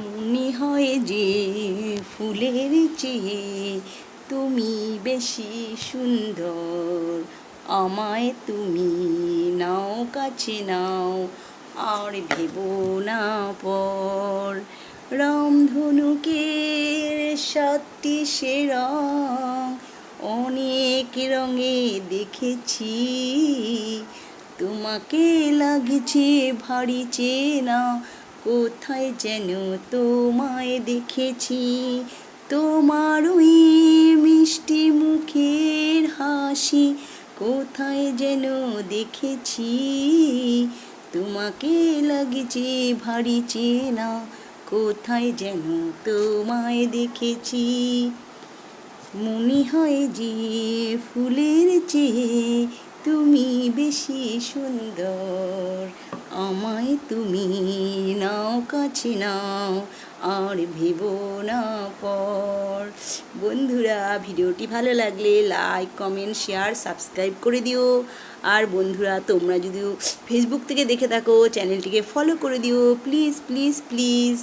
মনে হয় যে ফুলের চেয়ে তুমি বেশি সুন্দর। আমায় তুমি নাও কাছে নাও, আর ভেবো না পর। রামধনুকের 7টি সে রং, অনেক রঙে দেখেছি। তোমাকে লাগছে ভারী চেনা, কোথায় যেন তোমায় দেখেছি। তোমার ওই মিষ্টি মুখের হাসি কোথায় যেন দেখেছি। তোমাকে লাগছে ভারী চেনা, কোথায় যেন তোমায় দেখেছি। মনে হয় যে ফুলের চেয়ে তুমি বেশি সুন্দর। আমায় তুমি নাও কাছে নাও, আর ভেবো না পর। বন্ধুরা, ভিডিওটি ভালো লাগলে লাইক, কমেন্ট, শেয়ার, সাবস্ক্রাইব করে দিও। আর বন্ধুরা, তোমরা যদি ফেসবুক থেকে দেখে থাকো, চ্যানেলটিকে ফলো করে দিও, প্লিজ প্লিজ প্লিজ।